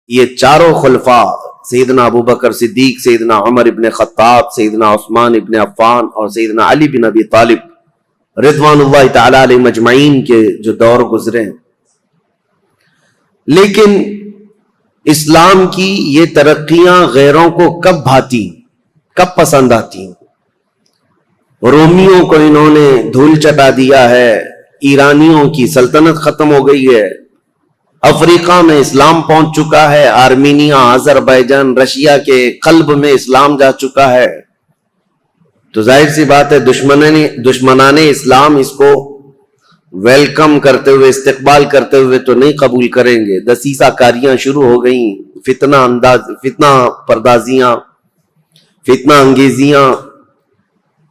یہ چاروں خلفاء سیدنا ابو بکر صدیق، سیدنا عمر ابن خطاب، سیدنا عثمان ابن عفان اور سیدنا علی بن ابی طالب رضوان اللہ تعالی علیہ مجمعین کے جو دور گزرے ہیں، لیکن اسلام کی یہ ترقیاں غیروں کو کب بھاتی، کب پسند آتی؟ رومیوں کو انہوں نے دھول چٹا دیا ہے، ایرانیوں کی سلطنت ختم ہو گئی ہے، افریقہ میں اسلام پہنچ چکا ہے، آرمینیا، آذربائیجان، رشیا کے قلب میں اسلام جا چکا ہے، تو ظاہر سی بات ہے دشمنان اسلام اس کو ویلکم کرتے ہوئے، استقبال کرتے ہوئے تو نہیں قبول کریں گے۔ دسیسہ کاریاں شروع ہو گئیں، فتنہ پردازیاں، فتنہ انگیزیاں۔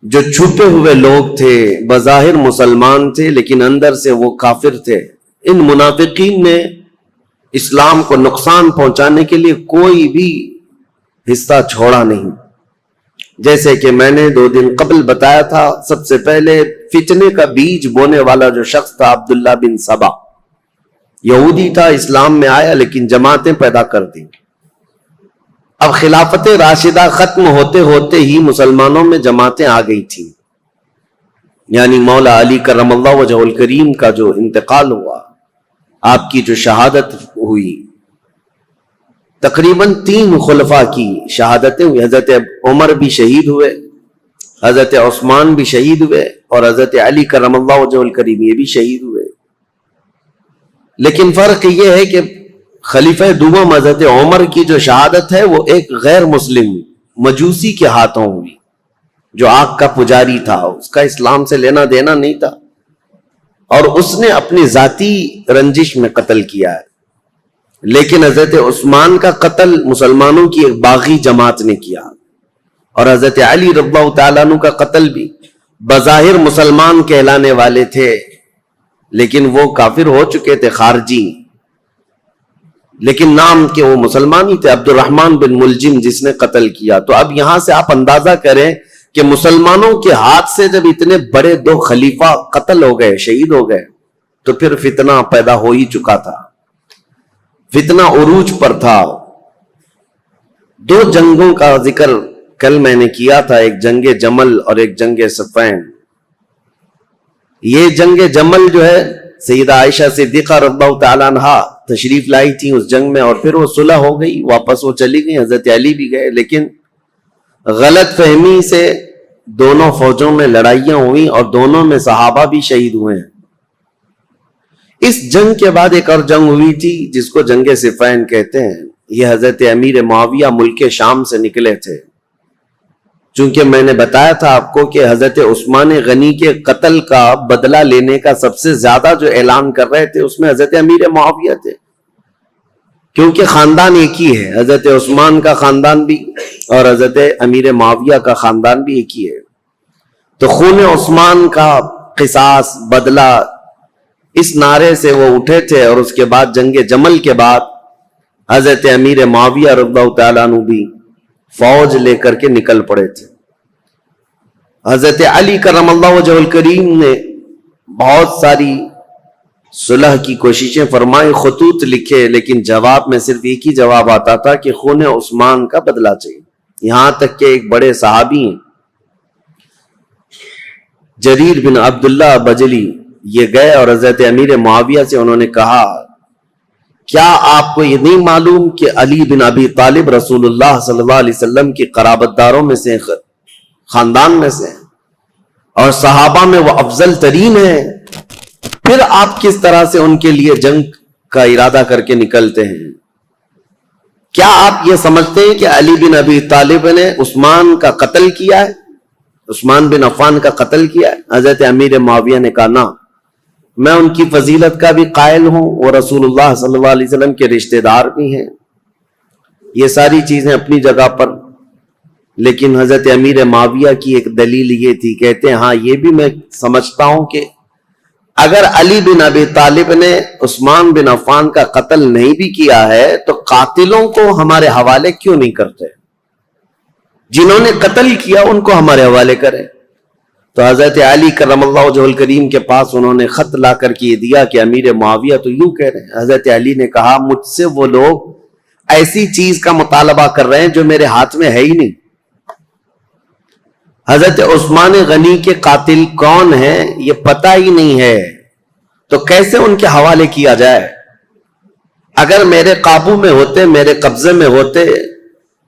جو چھپے ہوئے لوگ تھے، بظاہر مسلمان تھے لیکن اندر سے وہ کافر تھے، ان منافقین نے اسلام کو نقصان پہنچانے کے لیے کوئی بھی حصہ چھوڑا نہیں۔ جیسے کہ میں نے 2 دن قبل بتایا تھا، سب سے پہلے فتنے کا بیج بونے والا جو شخص تھا عبداللہ بن سبا، یہودی تھا، اسلام میں آیا لیکن جماعتیں پیدا کر دیں۔ اب خلافت راشدہ ختم ہوتے ہوتے ہی مسلمانوں میں جماعتیں آ گئی تھیں، یعنی مولا علی کرم اللہ وجہ الکریم کا جو انتقال ہوا، آپ کی جو شہادت ہوئی، تقریباً 3 خلفاء کی شہادتیں ہوئی۔ حضرت عمر بھی شہید ہوئے، حضرت عثمان بھی شہید ہوئے، اور حضرت علی کرم اللہ وجہ الکریم یہ بھی شہید ہوئے۔ لیکن فرق یہ ہے کہ خلیفہ دوم حضرت عمر کی جو شہادت ہے وہ ایک غیر مسلم مجوسی کے ہاتھوں ہوئی، جو آگ کا پجاری تھا، اس کا اسلام سے لینا دینا نہیں تھا، اور اس نے اپنی ذاتی رنجش میں قتل کیا ہے۔ لیکن حضرت عثمان کا قتل مسلمانوں کی ایک باغی جماعت نے کیا، اور حضرت علی رضی اللہ تعالیٰ عنہ کا قتل بھی بظاہر مسلمان کہلانے والے تھے لیکن وہ کافر ہو چکے تھے، خارجی، لیکن نام کے وہ مسلمان ہی تھے، عبد الرحمن بن ملجم جس نے قتل کیا۔ تو اب یہاں سے آپ اندازہ کریں کہ مسلمانوں کے ہاتھ سے جب اتنے بڑے 2 خلیفہ قتل ہو گئے، شہید ہو گئے، تو پھر فتنہ پیدا ہو ہی چکا تھا، فتنہ عروج پر تھا۔ 2 جنگوں کا ذکر کل میں نے کیا تھا، ایک جنگ جمل اور ایک جنگ صفین۔ یہ جنگ جمل جو ہے، سیدہ عائشہ صدیقہ رضی اللہ تعالیٰ عنہا تشریف لائی تھی اس جنگ میں، اور پھر وہ صلح ہو گئی، واپس وہ چلی گئی، حضرت علی بھی گئے، لیکن غلط فہمی سے دونوں فوجوں میں لڑائیاں ہوئیں اور دونوں میں صحابہ بھی شہید ہوئے ہیں۔ اس جنگ کے بعد ایک اور جنگ ہوئی تھی جس کو جنگ صفین کہتے ہیں۔ یہ حضرت امیر معاویہ ملک شام سے نکلے تھے، چونکہ میں نے بتایا تھا آپ کو کہ حضرت عثمان غنی کے قتل کا بدلہ لینے کا سب سے زیادہ جو اعلان کر رہے تھے اس میں حضرت امیر معاویہ تھے، کیونکہ خاندان ایک ہی ہے، حضرت عثمان کا خاندان بھی اور حضرت امیر معاویہ کا خاندان بھی ایک ہی ہے۔ تو خون عثمان کا قصاص، بدلہ، اس نعرے سے وہ اٹھے تھے، اور اس کے بعد جنگ جمل کے بعد حضرت امیر معاویہ رضی اللہ تعالیٰ عنہ بھی فوج لے کر کے نکل پڑے تھے۔ حضرت علی کرم اللہ وجہ الکریم نے بہت ساری صلح کی کوششیں فرمائی، خطوط لکھے، لیکن جواب میں صرف ایک ہی جواب آتا تھا کہ خون عثمان کا بدلہ چاہیے۔ یہاں تک کہ ایک بڑے صحابی ہیں جریر بن عبداللہ بجلی، یہ گئے اور حضرت امیر معاویہ سے انہوں نے کہا، کیا آپ کو یہ نہیں معلوم کہ علی بن ابی طالب رسول اللہ صلی اللہ علیہ وسلم کی قرابت داروں میں سے، خاندان میں سے، اور صحابہ میں وہ افضل ترین ہیں، پھر آپ کس طرح سے ان کے لیے جنگ کا ارادہ کر کے نکلتے ہیں؟ کیا آپ یہ سمجھتے ہیں کہ علی بن ابی طالب نے عثمان کا قتل کیا ہے، عثمان بن عفان کا قتل کیا ہے؟ حضرت امیر معاویہ نے کہا، نہ، میں ان کی فضیلت کا بھی قائل ہوں، وہ رسول اللہ صلی اللہ علیہ وسلم کے رشتہ دار بھی ہیں، یہ ساری چیزیں اپنی جگہ پر، لیکن حضرت امیر معاویہ کی ایک دلیل یہ تھی، کہتے ہیں ہاں یہ بھی میں سمجھتا ہوں کہ اگر علی بن ابی طالب نے عثمان بن عفان کا قتل نہیں بھی کیا ہے تو قاتلوں کو ہمارے حوالے کیوں نہیں کرتے، جنہوں نے قتل کیا ان کو ہمارے حوالے کریں۔ تو حضرت علی کرم اللہ وجہ الکریم کے پاس انہوں نے خط لا کر کے یہ دیا کہ امیر معاویہ تو یوں کہہ رہے ہیں۔ حضرت علی نے کہا، مجھ سے وہ لوگ ایسی چیز کا مطالبہ کر رہے ہیں جو میرے ہاتھ میں ہے ہی نہیں. حضرت عثمان غنی کے قاتل کون ہیں یہ پتہ ہی نہیں ہے, تو کیسے ان کے حوالے کیا جائے؟ اگر میرے قابو میں ہوتے, میرے قبضے میں ہوتے,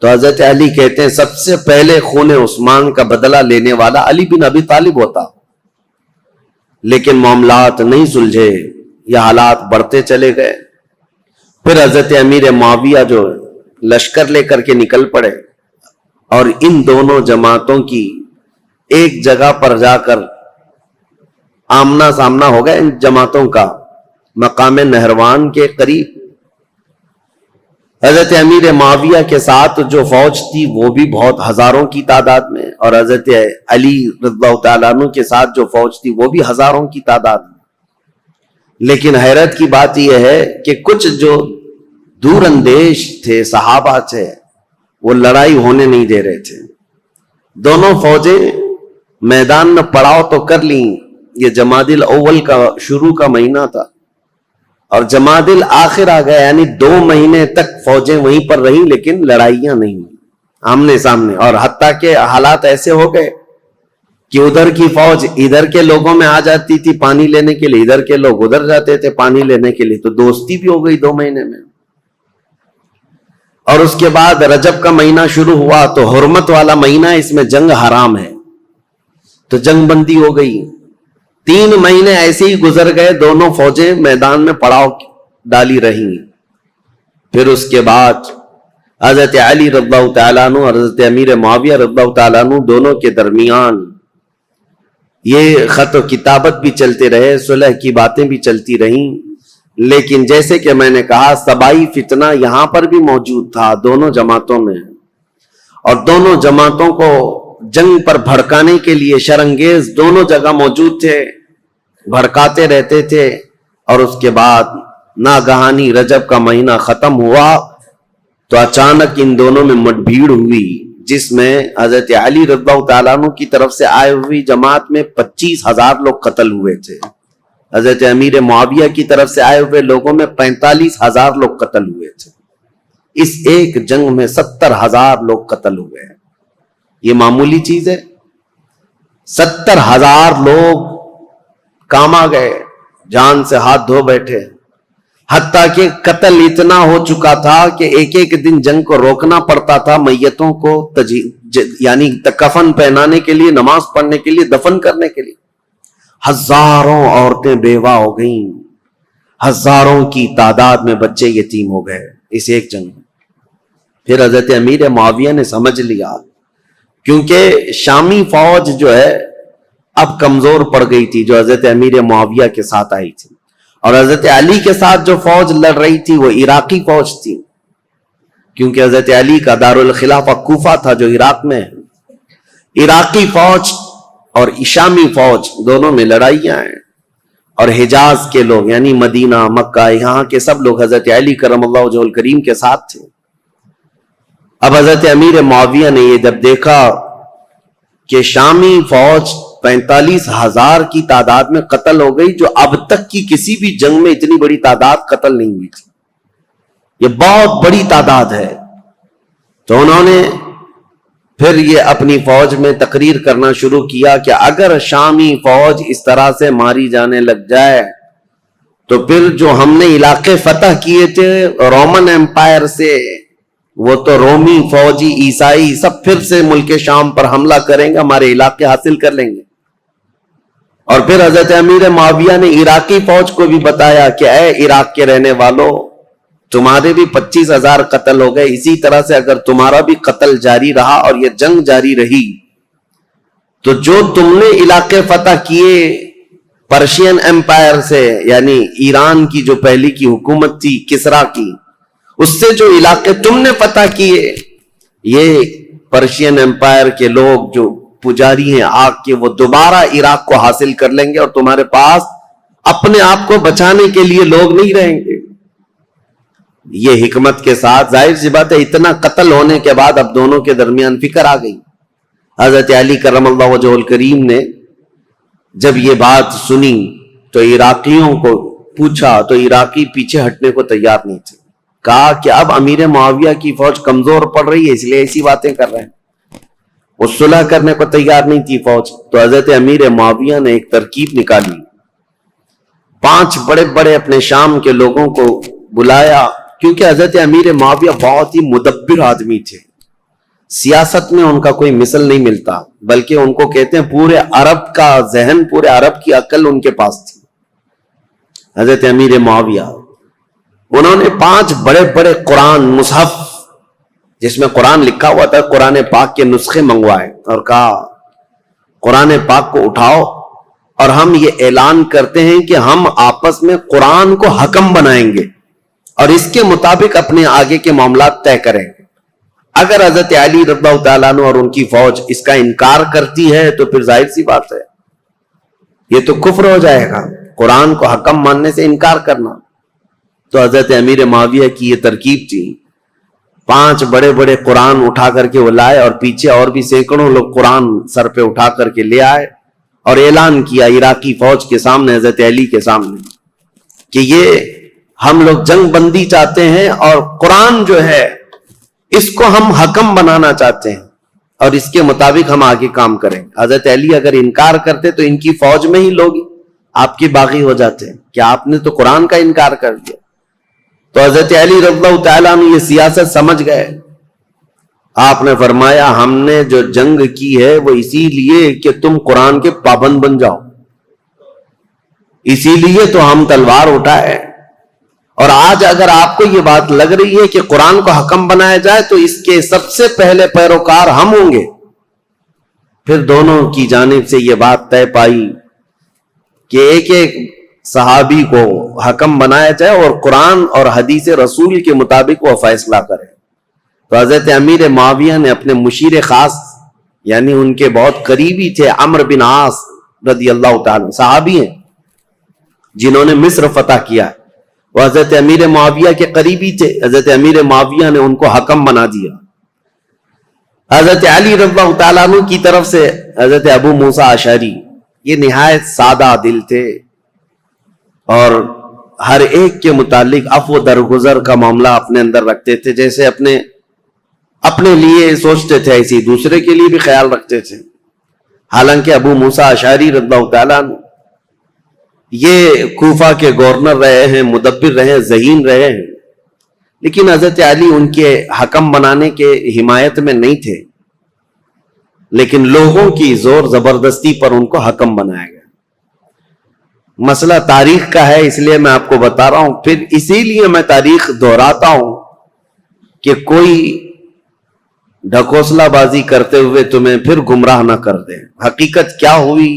تو حضرت علی کہتے ہیں سب سے پہلے خون عثمان کا بدلہ لینے والا علی بن ابی طالب ہوتا. لیکن معاملات نہیں سلجھے, یہ حالات بڑھتے چلے گئے. پھر حضرت امیر معاویہ جو لشکر لے کر کے نکل پڑے اور ان دونوں جماعتوں کی ایک جگہ پر جا کر آمنا سامنا ہو گیا ان جماعتوں کا مقام نہروان کے قریب. حضرت امیر معاویہ کے ساتھ جو فوج تھی وہ بھی بہت ہزاروں کی تعداد میں, اور حضرت علی رضی اللہ تعالیٰ عنہ کے ساتھ جو فوج تھی وہ بھی ہزاروں کی تعداد میں. لیکن حیرت کی بات یہ ہے کہ کچھ جو دور اندیش تھے صحابہ تھے وہ لڑائی ہونے نہیں دے رہے تھے. دونوں فوجیں میدان میں پڑاؤ تو کر لیں. یہ جمادی الاول کا شروع کا مہینہ تھا اور جمادی الاخر آ گیا, یعنی 2 مہینے تک فوجیں وہیں پر رہیں لیکن لڑائیاں نہیں ہوئی آمنے سامنے. اور حتیٰ کہ حالات ایسے ہو گئے کہ ادھر کی فوج ادھر کے لوگوں میں آ جاتی تھی پانی لینے کے لیے, ادھر کے لوگ ادھر جاتے تھے پانی لینے کے لیے, تو دوستی بھی ہو گئی 2 مہینے میں. اور اس کے بعد رجب کا مہینہ شروع ہوا تو حرمت والا مہینہ, اس میں جنگ حرام ہے, تو جنگ بندی ہو گئی. 3 مہینے ایسے ہی گزر گئے, دونوں فوجیں میدان میں پڑاؤ ڈالی رہیں. پھر اس کے بعد حضرت علی رضی اللہ تعالیٰ عنہ اور حضرت امیر معاویہ رضی اللہ تعالیٰ عنہ دونوں کے درمیان یہ خط و کتابت بھی چلتے رہے, صلح کی باتیں بھی چلتی رہیں. لیکن جیسے کہ میں نے کہا صبائی فتنہ یہاں پر بھی موجود تھا دونوں جماعتوں میں, اور دونوں جماعتوں کو جنگ پر بھڑکانے کے لیے شرانگیز دونوں جگہ موجود تھے, بھڑکاتے رہتے تھے. اور اس کے بعد ناگہانی رجب کا مہینہ ختم ہوا تو اچانک ان دونوں میں مٹ بھیڑ ہوئی, جس میں حضرت علی رضی اللہ تعالیٰ عنہ کی طرف سے آئے ہوئی جماعت میں 25,000 لوگ قتل ہوئے تھے. حضرت امیر معاویہ کی طرف سے آئے ہوئے لوگوں میں 45,000 لوگ قتل ہوئے تھے. اس ایک جنگ میں 70,000 لوگ قتل ہوئے. یہ معمولی چیز ہے؟ 70,000 لوگ کام آ گئے, جان سے ہاتھ دھو بیٹھے. حتیٰ کہ قتل اتنا ہو چکا تھا کہ ایک ایک دن جنگ کو روکنا پڑتا تھا میتوں کو یعنی کفن پہنانے کے لیے, نماز پڑھنے کے لیے, دفن کرنے کے لیے. ہزاروں عورتیں بیوہ ہو گئیں, ہزاروں کی تعداد میں بچے یتیم ہو گئے اس ایک جنگ میں. پھر حضرت امیر معاویہ نے سمجھ لیا, کیونکہ شامی فوج جو ہے اب کمزور پڑ گئی تھی جو حضرت امیر معاویہ کے ساتھ آئی تھی, اور حضرت علی کے ساتھ جو فوج لڑ رہی تھی وہ عراقی فوج تھی, کیونکہ حضرت علی کا دارالخلافہ کوفہ تھا جو عراق میں ہے. عراقی فوج اور شامی فوج دونوں میں لڑائیاں ہیں, اور حجاز کے لوگ یعنی مدینہ مکہ یہاں کے سب لوگ حضرت علی کرم اللہ وجہہ الکریم کے ساتھ تھے. اب حضرت امیر معاویہ نے یہ جب دیکھا کہ شامی فوج 45,000 کی تعداد میں قتل ہو گئی, جو اب تک کی کسی بھی جنگ میں اتنی بڑی تعداد قتل نہیں ہوئی تھی, یہ بہت بڑی تعداد ہے. تو انہوں نے پھر یہ اپنی فوج میں تقریر کرنا شروع کیا کہ اگر شامی فوج اس طرح سے ماری جانے لگ جائے تو پھر جو ہم نے علاقے فتح کیے تھے رومن امپائر سے, وہ تو رومی فوجی عیسائی سب پھر سے ملک شام پر حملہ کریں گے, ہمارے علاقے حاصل کر لیں گے. اور پھر حضرت امیر معاویہ نے عراقی فوج کو بھی بتایا کہ اے عراق کے رہنے والوں, تمہارے بھی 25,000 قتل ہو گئے, اسی طرح سے اگر تمہارا بھی قتل جاری رہا اور یہ جنگ جاری رہی تو جو تم نے علاقے فتح کیے پرشین امپائر سے, یعنی ایران کی جو پہلی کی حکومت تھی کسرا کی, اس سے جو علاقے تم نے فتح کیے, یہ پرشین امپائر کے لوگ جو پجاری ہیں آگ کے, وہ دوبارہ عراق کو حاصل کر لیں گے اور تمہارے پاس اپنے آپ کو بچانے کے لیے لوگ نہیں رہیں گے. یہ حکمت کے ساتھ, ظاہر سی بات ہے اتنا قتل ہونے کے بعد اب دونوں کے درمیان فکر آ گئی. حضرت علی کرم اللہ وجہہ الکریم نے جب یہ بات سنی تو عراقیوں کو پوچھا تو عراقی پیچھے ہٹنے کو تیار نہیں تھے. کہا کہ اب امیر معاویہ کی فوج کمزور پڑ رہی ہے اس لیے ایسی باتیں کر رہے ہیں. وہ صلح کرنے کو تیار نہیں تھی فوج. تو حضرت امیر معاویہ نے ایک ترکیب نکالی. 5 بڑے بڑے اپنے شام کے لوگوں کو بلایا, کیونکہ حضرت امیر معاویہ بہت ہی مدبر آدمی تھے. سیاست میں ان کا کوئی مثل نہیں ملتا, بلکہ ان کو کہتے ہیں پورے عرب کا ذہن, پورے عرب کی عقل ان کے پاس تھی. حضرت امیر معاویہ انہوں نے 5 بڑے بڑے قرآن مصحف جس میں قرآن لکھا ہوا تھا, قرآن پاک کے نسخے منگوائے اور کہا قرآن پاک کو اٹھاؤ اور ہم یہ اعلان کرتے ہیں کہ ہم آپس میں قرآن کو حکم بنائیں گے اور اس کے مطابق اپنے آگے کے معاملات طے کریں گے. اگر حضرت علی رضی اللہ تعالیٰ عنہ اور ان کی فوج اس کا انکار کرتی ہے تو پھر ظاہر سی بات ہے یہ تو کفر ہو جائے گا, قرآن کو حکم ماننے سے انکار کرنا. تو حضرت امیر معاویہ کی یہ ترکیب تھی. 5 بڑے بڑے قرآن اٹھا کر کے وہ لائے اور پیچھے اور بھی سینکڑوں لوگ قرآن سر پہ اٹھا کر کے لے آئے اور اعلان کیا عراقی فوج کے سامنے, حضرت علی کے سامنے, کہ یہ ہم لوگ جنگ بندی چاہتے ہیں اور قرآن جو ہے اس کو ہم حکم بنانا چاہتے ہیں اور اس کے مطابق ہم آگے کام کریں. حضرت علی اگر انکار کرتے تو ان کی فوج میں ہی لوگ آپ کے باغی ہو جاتے ہیں کہ آپ نے تو قرآن کا انکار کر دیا. تو حضرت علی رضی اللہ تعالیٰ عنہ یہ سیاست سمجھ گئے. آپ نے فرمایا ہم نے جو جنگ کی ہے وہ اسی لیے کہ تم قرآن کے پابند بن جاؤ, اسی لیے تو ہم تلوار اٹھائے. اور آج اگر آپ کو یہ بات لگ رہی ہے کہ قرآن کو حکم بنایا جائے تو اس کے سب سے پہلے پیروکار ہم ہوں گے. پھر دونوں کی جانب سے یہ بات طے پائی کہ ایک ایک صحابی کو حکم بنایا جائے اور قرآن اور حدیث رسول کے مطابق وہ فیصلہ کرے. تو حضرت امیر معاویہ نے اپنے مشیر خاص یعنی ان کے بہت قریبی تھے عمرو بن عاص رضی اللہ تعالیٰ, صحابی ہیں جنہوں نے مصر فتح کیا, وہ حضرت امیر معاویہ کے قریبی تھے. حضرت امیر معاویہ نے ان کو حکم بنا دیا. حضرت علی رضی اللہ تعالیٰ عنہ کی طرف سے حضرت ابو موسیٰ اشعری, یہ نہایت سادہ دل تھے اور ہر ایک کے متعلق عفو درگزر کا معاملہ اپنے اندر رکھتے تھے. جیسے اپنے لیے سوچتے تھے ایسے دوسرے کے لیے بھی خیال رکھتے تھے. حالانکہ ابو موسیٰ اشعری رضی اللہ تعالیٰ عنہ یہ کوفہ کے گورنر رہے ہیں, مدبر رہے, ذہین رہے ہیں, لیکن حضرت علی ان کے حکم بنانے کے حمایت میں نہیں تھے, لیکن لوگوں کی زور زبردستی پر ان کو حکم بنایا گیا. مسئلہ تاریخ کا ہے اس لیے میں آپ کو بتا رہا ہوں. پھر اسی لیے میں تاریخ دہراتا ہوں کہ کوئی ڈھکوسلہ بازی کرتے ہوئے تمہیں پھر گمراہ نہ کر دے. حقیقت کیا ہوئی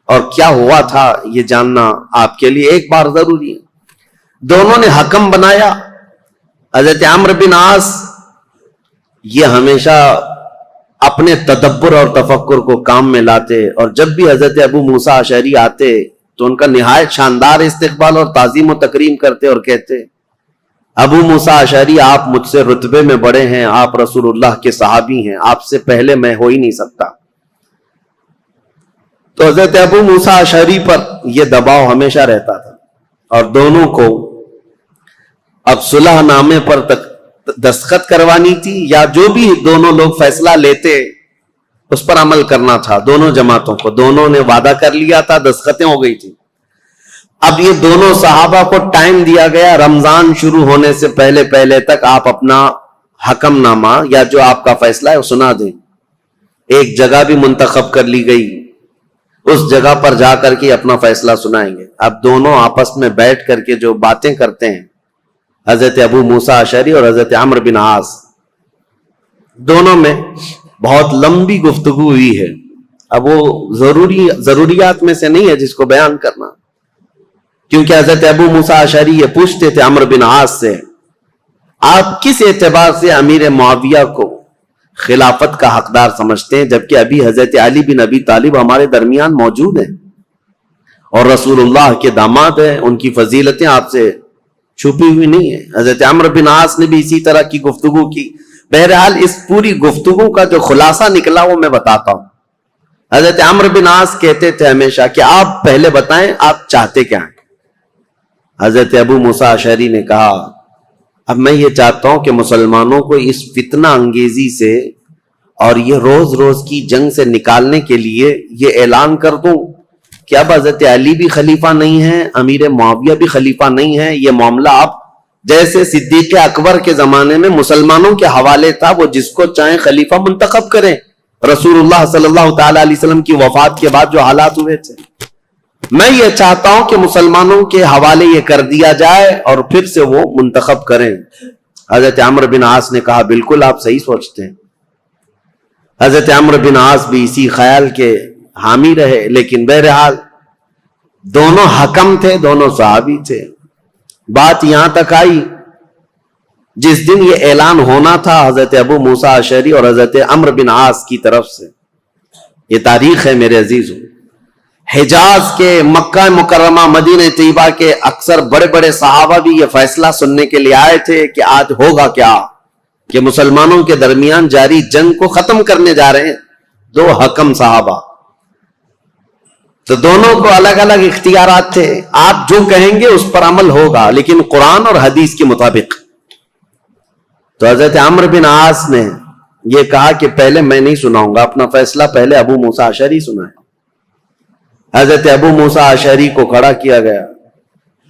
اور کیا ہوا تھا یہ جاننا آپ کے لیے ایک بار ضروری ہے. دونوں نے حکم بنایا. حضرت عمرو بن عاص یہ ہمیشہ اپنے تدبر اور تفکر کو کام میں لاتے اور جب بھی حضرت ابو موسیٰ اشعری آتے تو ان کا نہایت شاندار استقبال اور تعظیم و تکریم کرتے اور کہتے ابو موسیٰ اشعری آپ مجھ سے رتبے میں بڑے ہیں, آپ رسول اللہ کے صحابی ہیں, آپ سے پہلے میں ہو ہی نہیں سکتا. تو حضرت ابو موسیٰ اشعری پر یہ دباؤ ہمیشہ رہتا تھا اور دونوں کو اب صلح نامے پر دستخط کروانی تھی یا جو بھی دونوں لوگ فیصلہ لیتے اس پر عمل کرنا تھا. دونوں جماعتوں کو دونوں نے وعدہ کر لیا تھا, دستخطیں ہو گئی تھی. اب یہ دونوں صحابہ کو ٹائم دیا گیا رمضان شروع ہونے سے پہلے تک آپ اپنا حکم نامہ یا جو آپ کا فیصلہ ہے وہ سنا دیں. ایک جگہ بھی منتخب کر لی گئی, اس جگہ پر جا کر کے اپنا فیصلہ سنائیں گے. اب دونوں آپس میں بیٹھ کر کے جو باتیں کرتے ہیں حضرت ابو موسیٰ اشعری اور حضرت عمرو بن عاص, دونوں میں بہت لمبی گفتگو ہوئی ہے. اب وہ ضروریات میں سے نہیں ہے جس کو بیان کرنا, کیونکہ حضرت ابو موسیٰ اشعری یہ پوچھتے تھے عمرو بن عاص سے آپ کس اعتبار سے امیر معاویہ کو خلافت کا حقدار سمجھتے ہیں جبکہ ابھی حضرت علی بن ابی طالب ہمارے درمیان موجود ہیں اور رسول اللہ کے داماد ہیں, ان کی فضیلتیں آپ سے چھپی ہوئی نہیں ہیں. حضرت عمرو بن عاص نے بھی اسی طرح کی گفتگو کی. بہرحال اس پوری گفتگو کا جو خلاصہ نکلا وہ میں بتاتا ہوں. حضرت عمرو بن عاص کہتے تھے ہمیشہ کہ آپ پہلے بتائیں آپ چاہتے کیا ہیں. حضرت ابو موسیٰ اشعری نے کہا اب میں یہ چاہتا ہوں کہ مسلمانوں کو اس فتنہ انگیزی سے اور یہ روز روز کی جنگ سے نکالنے کے لیے یہ اعلان کر دوں کہ اب حضرت علی بھی خلیفہ نہیں ہے، امیر معاویہ بھی خلیفہ نہیں ہے، یہ معاملہ اب جیسے صدیق اکبر کے زمانے میں مسلمانوں کے حوالے تھا، وہ جس کو چاہیں خلیفہ منتخب کریں، رسول اللہ صلی اللہ تعالی علیہ وسلم کی وفات کے بعد جو حالات ہوئے تھے، میں یہ چاہتا ہوں کہ مسلمانوں کے حوالے یہ کر دیا جائے اور پھر سے وہ منتخب کریں۔ حضرت عمرو بن عاص نے کہا بالکل آپ صحیح سوچتے ہیں۔ حضرت عمرو بن عاص بھی اسی خیال کے حامی رہے، لیکن بہرحال دونوں حکم تھے، دونوں صحابی تھے۔ بات یہاں تک آئی جس دن یہ اعلان ہونا تھا حضرت ابو موسیٰ اشعری اور حضرت عمرو بن عاص کی طرف سے، یہ تاریخ ہے میرے عزیزوں، حجاز کے، مکہ مکرمہ، مدینہ طیبہ کے اکثر بڑے بڑے صحابہ بھی یہ فیصلہ سننے کے لیے آئے تھے کہ آج ہوگا کیا، کہ مسلمانوں کے درمیان جاری جنگ کو ختم کرنے جا رہے ہیں دو حکم صحابہ۔ تو دونوں کو الگ الگ اختیارات تھے، آپ جو کہیں گے اس پر عمل ہوگا لیکن قرآن اور حدیث کے مطابق۔ تو حضرت عمرو بن عاص نے یہ کہا کہ پہلے میں نہیں سناؤں گا، اپنا فیصلہ پہلے ابو موسیٰ اشعری سنائے۔ حضرت ابو موسیٰ اشعری کو کھڑا کیا گیا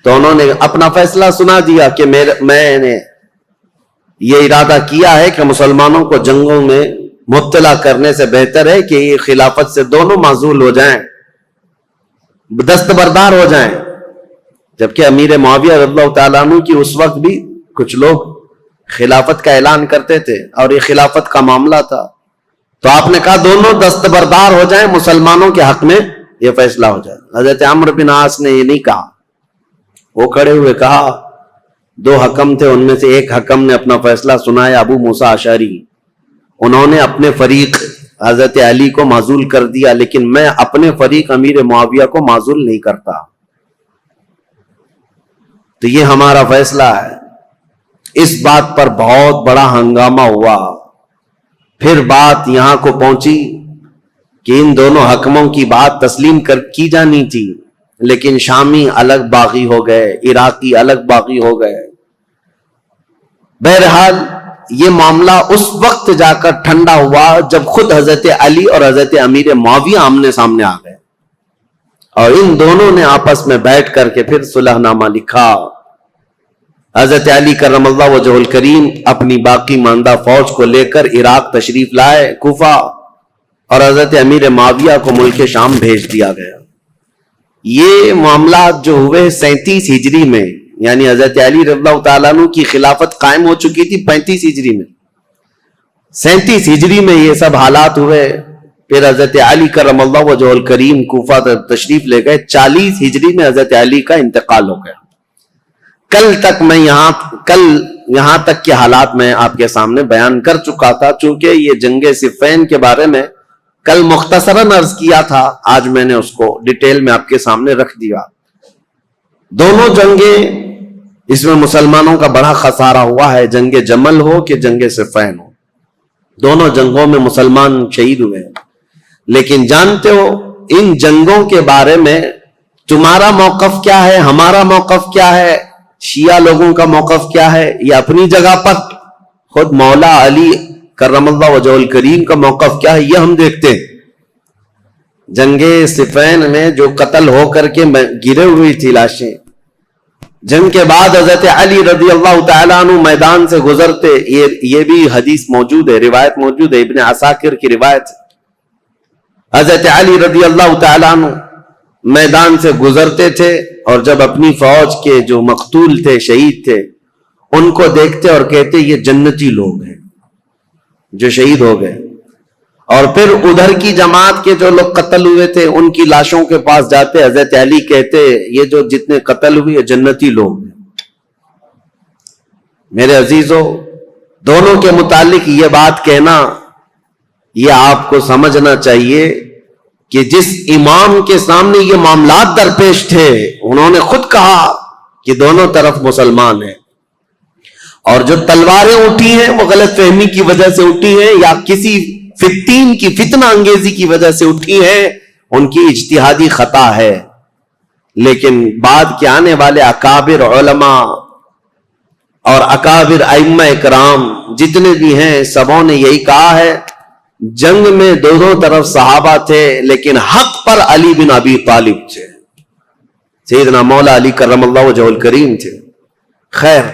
تو انہوں نے اپنا فیصلہ سنا دیا کہ میں نے یہ ارادہ کیا ہے کہ مسلمانوں کو جنگوں میں مبتلا کرنے سے بہتر ہے کہ یہ خلافت سے دونوں معزول ہو جائیں، دستبردار ہو جائیں۔ جبکہ امیر معاویہ رضی اللہ تعالیٰ عنہ کی اس وقت بھی کچھ لوگ خلافت کا اعلان کرتے تھے اور یہ خلافت کا معاملہ تھا، تو آپ نے کہا دونوں دستبردار ہو جائیں، مسلمانوں کے حق میں یہ فیصلہ ہو جائے۔ حضرت عمرو بن عاص نے یہ نہیں کہا، وہ کھڑے ہوئے کہا، دو حکم تھے، ان میں سے ایک حکم نے اپنا فیصلہ سنایا ابو موسیٰ اشعری، انہوں نے اپنے فریق حضرت علی کو معزول کر دیا، لیکن میں اپنے فریق امیر معاویہ کو معزول نہیں کرتا، تو یہ ہمارا فیصلہ ہے۔ اس بات پر بہت بڑا ہنگامہ ہوا۔ پھر بات یہاں کو پہنچی کہ ان دونوں حکموں کی بات تسلیم کی جانی تھی، لیکن شامی الگ باغی ہو گئے، عراقی الگ باغی ہو گئے۔ بہرحال یہ معاملہ اس وقت جا کر ٹھنڈا ہوا جب خود حضرت علی اور حضرت امیر معاویہ آمنے سامنے آ گئے، اور ان دونوں نے آپس میں بیٹھ کر کے پھر صلح نامہ لکھا۔ حضرت علی کرم اللہ وجہ الکریم اپنی باقی ماندہ فوج کو لے کر عراق تشریف لائے، کوفہ، اور حضرت امیر معاویہ کو ملک شام بھیج دیا گیا۔ یہ معاملات جو ہوئے 37 ہجری میں، یعنی حضرت علی رضی اللہ تعالیٰ عنہ کی خلافت قائم ہو چکی تھی 35 ہجری میں، 37 ہجری میں یہ سب حالات ہوئے۔ پھر حضرت علی کرم اللہ وجہ الکریم کوفہ تشریف لے گئے، 40 ہجری میں حضرت علی کا انتقال ہو گیا۔ کل یہاں تک کے حالات میں آپ کے سامنے بیان کر چکا تھا، چونکہ یہ جنگ صفین کے بارے میں کل مختصراً عرض کیا تھا، آج میں نے اس کو ڈیٹیل میں آپ کے سامنے رکھ دیا۔ دونوں جنگیں اس میں مسلمانوں کا بڑا خسارہ ہوا ہے، جنگ جمل ہو کہ جنگ صفین ہو، دونوں جنگوں میں مسلمان شہید ہوئے۔ لیکن جانتے ہو ان جنگوں کے بارے میں تمہارا موقف کیا ہے، ہمارا موقف کیا ہے، شیعہ لوگوں کا موقف کیا ہے، یہ اپنی جگہ پر خود مولا علی کرم اللہ وجہ الکریم کا موقف کیا ہے، یہ ہم دیکھتے ہیں۔ جنگ صفین میں جو قتل ہو کر کے گرے ہوئی تھی لاشیں، جنگ کے بعد حضرت علی رضی اللہ تعالیٰ عنہ میدان سے گزرتے، یہ بھی حدیث موجود ہے، روایت موجود ہے، ابن عساکر کی روایت ہے۔ حضرت علی رضی اللہ تعالیٰ عنہ میدان سے گزرتے تھے، اور جب اپنی فوج کے جو مقتول تھے، شہید تھے، ان کو دیکھتے اور کہتے یہ جنتی لوگ ہیں جو شہید ہو گئے، اور پھر ادھر کی جماعت کے جو لوگ قتل ہوئے تھے ان کی لاشوں کے پاس جاتے، حضرت علی کہتے یہ جو جتنے قتل ہوئے جنتی لوگ ہیں۔ میرے عزیزو، دونوں کے متعلق یہ بات کہنا، یہ آپ کو سمجھنا چاہیے کہ جس امام کے سامنے یہ معاملات درپیش تھے، انہوں نے خود کہا کہ دونوں طرف مسلمان ہیں، اور جو تلواریں اٹھی ہیں وہ غلط فہمی کی وجہ سے اٹھی ہیں یا کسی فتین کی فتنہ انگیزی کی وجہ سے اٹھی ہیں، ان کی اجتہادی خطا ہے۔ لیکن بعد کے آنے والے اکابر علماء اور اکابر ائمہ اکرام جتنے بھی ہیں سبوں نے یہی کہا ہے، جنگ میں دونوں طرف صحابہ تھے لیکن حق پر علی بن ابی طالب تھے، سیدنا مولا علی کرم اللہ وجہہ الکریم تھے۔ خیر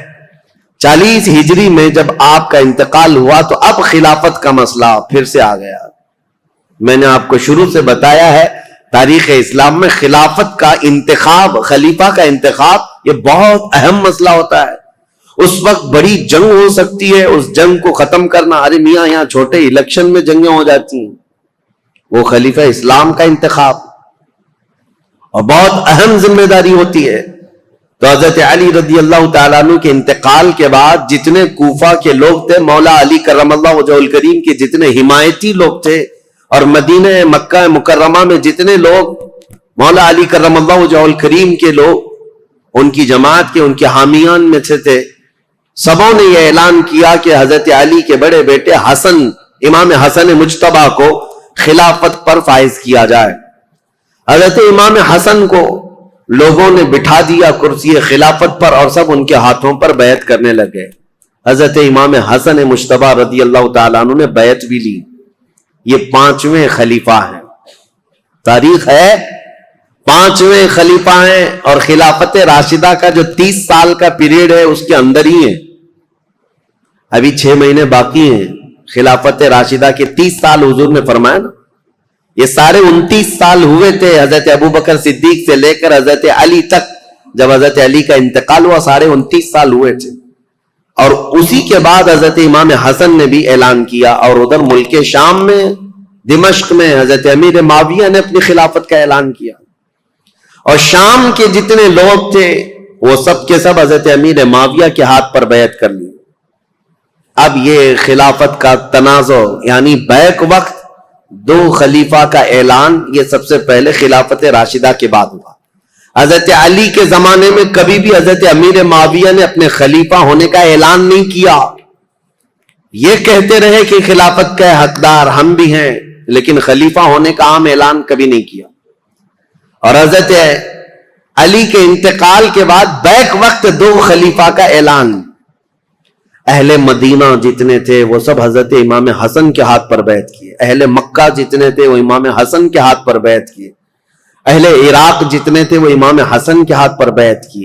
40 ہجری میں جب آپ کا انتقال ہوا تو اب خلافت کا مسئلہ پھر سے آ گیا۔ میں نے آپ کو شروع سے بتایا ہے تاریخ اسلام میں خلافت کا انتخاب، خلیفہ کا انتخاب یہ بہت اہم مسئلہ ہوتا ہے۔ اس وقت بڑی جنگ ہو سکتی ہے، اس جنگ کو ختم کرنا، ارے میاں یہاں چھوٹے الیکشن میں جنگیں ہو جاتی ہیں، وہ خلیفہ اسلام کا انتخاب اور بہت اہم ذمہ داری ہوتی ہے۔ تو حضرت علی رضی اللہ تعالیٰ عنہ کے انتقال کے بعد جتنے کوفہ کے لوگ تھے، مولا علی کرم اللہ وجہ الکریم کے جتنے حمایتی لوگ تھے، اور مدینہ مکہ مکرمہ میں جتنے لوگ مولا علی کرم اللہ وجہ الکریم کے لوگ ان کی جماعت کے، ان کے حامیان میں سے تھے، سبوں نے یہ اعلان کیا کہ حضرت علی کے بڑے بیٹے حسن، امام حسن مجتبی کو خلافت پر فائز کیا جائے۔ حضرت امام حسن کو لوگوں نے بٹھا دیا کرسی خلافت پر اور سب ان کے ہاتھوں پر بیعت کرنے لگے۔ حضرت امام حسن مجتبی رضی اللہ تعالیٰ عنہ نے بیعت بھی لی۔ یہ 5ویں خلیفہ ہیں، تاریخ ہے 5ویں خلیفہ ہیں، اور خلافت راشدہ کا جو 30 سال کا پیریڈ ہے اس کے اندر ہی ہے، ابھی 6 مہینے باقی ہیں۔ خلافت راشدہ کے 30 سال حضور نے فرمایا نا، یہ سارے 29 سال ہوئے تھے حضرت ابوبکر صدیق سے لے کر حضرت علی تک، جب حضرت علی کا انتقال ہوا سارے 29 سال ہوئے تھے۔ اور اسی کے بعد حضرت امام حسن نے بھی اعلان کیا، اور ادھر ملک شام میں دمشق میں حضرت امیر معاویہ نے اپنی خلافت کا اعلان کیا، اور شام کے جتنے لوگ تھے وہ سب کے سب حضرت امیر معاویہ کے ہاتھ پر بیعت کر لی۔ اب یہ خلافت کا تنازع یعنی بیک وقت 2 خلیفہ کا اعلان یہ سب سے پہلے خلافت راشدہ کے بعد ہوا۔ حضرت علی کے زمانے میں کبھی بھی حضرت امیر معاویہ نے اپنے خلیفہ ہونے کا اعلان نہیں کیا، یہ کہتے رہے کہ خلافت کا حقدار ہم بھی ہیں، لیکن خلیفہ ہونے کا عام اعلان کبھی نہیں کیا۔ اور حضرت علی کے انتقال کے بعد بیک وقت 2 خلیفہ کا اعلان۔ اہل مدینہ جتنے تھے وہ سب حضرت امام حسن کے ہاتھ پر بیعت کیے، اہل مکہ جتنے تھے وہ امام حسن کے ہاتھ پر بیعت کیے، اہل عراق جتنے تھے وہ امام حسن کے ہاتھ پر بیعت کیے۔